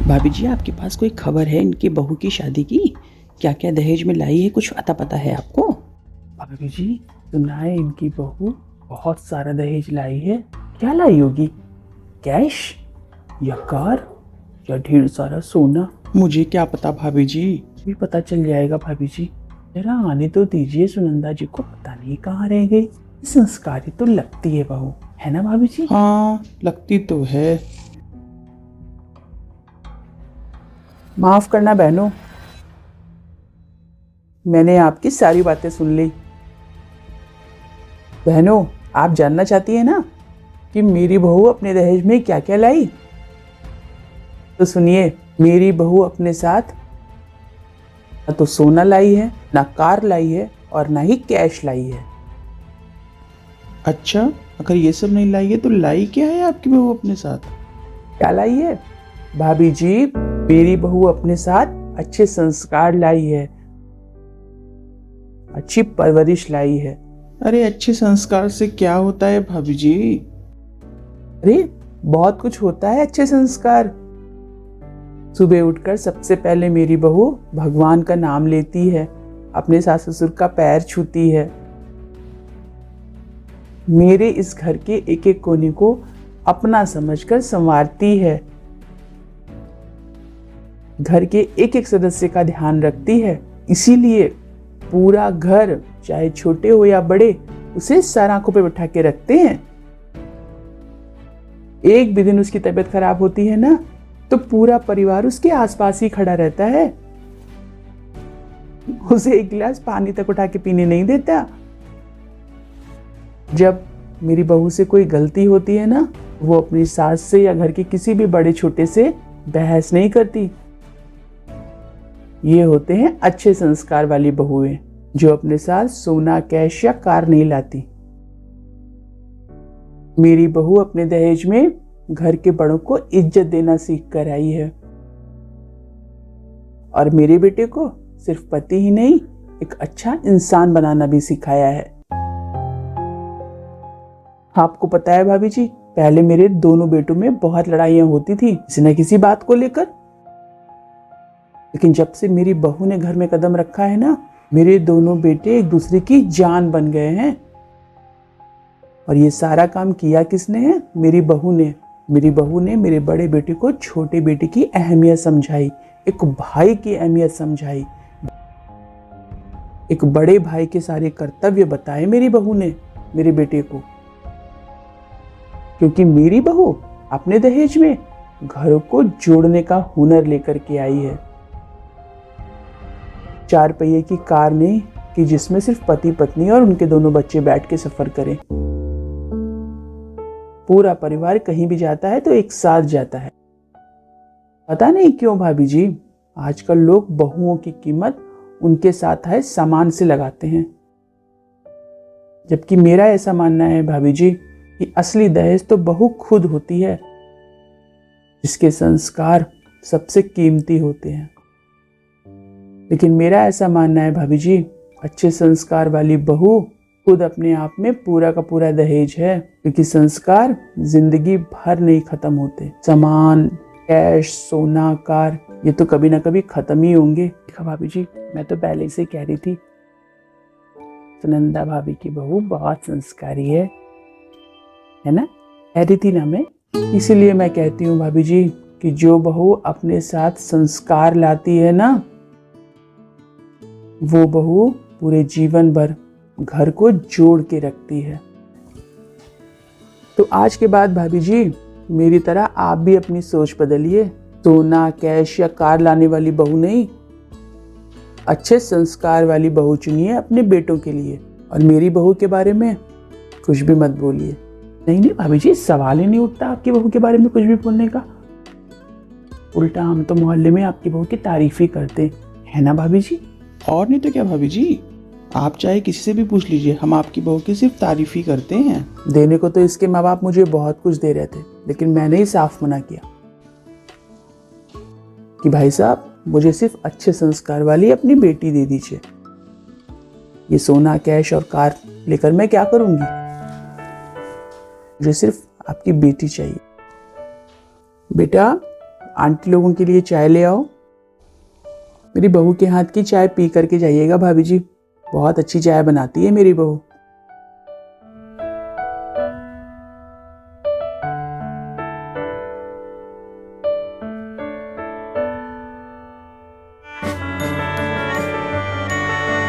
भाभी जी, आपके पास कोई खबर है इनकी बहू की शादी की? क्या क्या दहेज में लाई है, कुछ अता पता है आपको? भाभी जी, सुना है इनकी बहू बहुत सारा दहेज लाई है। क्या लाई होगी? कैश या कार या ढेर सारा सोना? मुझे क्या पता भाभी जी। भी पता चल जाएगा भाभी जी। जरा आने तो दीजिए सुनंदा जी को, पता नहीं कहाँ रह गई। संस्कारी तो लगती है बहू, है ना भाभी जी? हाँ, लगती तो है। माफ करना बहनों, मैंने आपकी सारी बातें सुन ली। बहनों, आप जानना चाहती है ना कि मेरी बहू अपने दहेज में क्या क्या लाई? तो सुनिए, मेरी बहू अपने साथ ना तो सोना लाई है, ना कार लाई है और ना ही कैश लाई है। अच्छा, अगर ये सब नहीं लाई है तो लाई क्या है आपकी बहू अपने साथ? क्या लाई है भाभी जी? मेरी बहू अपने साथ अच्छे संस्कार लाई है, अच्छी परवरिश लाई है। अरे अच्छे संस्कार से क्या होता है भाभी जी? अरे बहुत कुछ होता है अच्छे संस्कार। सुबह उठकर सबसे पहले मेरी बहू भगवान का नाम लेती है, अपने सास ससुर का पैर छूती है, मेरे इस घर के एक एक कोने को अपना समझकर संवारती है, घर के एक एक सदस्य का ध्यान रखती है। इसीलिए पूरा घर, चाहे छोटे हो या बड़े, उसे सर आंखों पे बिठा के रखते हैं। एक भी दिन उसकी तबीयत खराब होती है ना, तो पूरा परिवार उसके आसपास ही खड़ा रहता है, उसे एक गिलास पानी तक उठा के पीने नहीं देता। जब मेरी बहू से कोई गलती होती है ना, वो अपनी सास से या घर के किसी भी बड़े छोटे से बहस नहीं करती। ये होते हैं अच्छे संस्कार वाली बहुएं, जो अपने साथ सोना, कैश या कार नहीं लाती। मेरी बहू अपने दहेज में घर के बड़ों को इज्जत देना सीख कर आई है, और मेरे बेटे को सिर्फ पति ही नहीं, एक अच्छा इंसान बनाना भी सिखाया है। आपको पता है भाभी जी, पहले मेरे दोनों बेटों में बहुत लड़ाइयां होती थी किसी न किसी बात को लेकर, लेकिन जब से मेरी बहू ने घर में कदम रखा है ना, मेरे दोनों बेटे एक दूसरे की जान बन गए हैं। और ये सारा काम किया किसने है? मेरी बहू ने। मेरी बहू ने मेरे बड़े बेटे को छोटे बेटे की अहमियत समझाई, एक भाई की अहमियत समझाई, एक बड़े भाई के सारे कर्तव्य बताए मेरी बहू ने मेरे बेटे को। क्योंकि मेरी बहू अपने दहेज में घरों को जोड़ने का हुनर लेकर के आई है। 4 पहिए की कार नहीं कि जिसमें सिर्फ पति पत्नी और उनके दोनों बच्चे बैठ के सफर करें। पूरा परिवार कहीं भी जाता है तो एक साथ जाता है। पता नहीं क्यों भाभी जी, आजकल लोग बहुओं की कीमत उनके साथ आए सामान से लगाते हैं, जबकि मेरा ऐसा मानना है भाभी जी कि असली दहेज तो बहू खुद होती है, जिसके संस्कार सबसे कीमती होते हैं। लेकिन मेरा ऐसा मानना है भाभी जी, अच्छे संस्कार वाली बहू खुद अपने आप में पूरा का पूरा दहेज है, क्योंकि संस्कार जिंदगी भर नहीं खत्म होते। सामान, कैश, सोना, कार, ये तो कभी ना कभी खत्म ही होंगे। देखा भाभी जी, मैं तो पहले से कह रही थी, सुनंदा भाभी की बहू बहुत संस्कारी है ना? कह रही थी ना मैं। इसीलिए मैं कहती हूँ भाभी जी कि जो बहू अपने साथ संस्कार लाती है ना, वो बहू पूरे जीवन भर घर को जोड़ के रखती है। तो आज के बाद भाभी जी, मेरी तरह आप भी अपनी सोच बदलिए। सोना, कैश या कार लाने वाली बहू नहीं, अच्छे संस्कार वाली बहू चुनिए अपने बेटों के लिए। और मेरी बहू के बारे में कुछ भी मत बोलिए। नहीं भाभी जी, सवाल ही नहीं उठता आपकी बहू के बारे में कुछ भी बोलने का। उल्टा हम तो मोहल्ले में आपकी बहू की तारीफ ही करते हैं ना भाभी जी? और नहीं तो क्या भाभी जी, आप चाहे किसी से भी पूछ लीजिए, हम आपकी बहू की सिर्फ तारीफ ही करते हैं। देने को तो इसके माँ बाप मुझे बहुत कुछ दे रहे थे, लेकिन मैंने ही साफ मना किया कि भाई साहब, मुझे सिर्फ अच्छे संस्कार वाली अपनी बेटी दे दीजिए। ये सोना, कैश और कार लेकर मैं क्या करूंगी? मुझे सिर्फ आपकी बेटी चाहिए। बेटा, आंटी लोगों के लिए चाय ले आओ। मेरी बहू के हाथ की चाय पी करके जाइएगा भाभी जी, बहुत अच्छी चाय बनाती है मेरी बहू।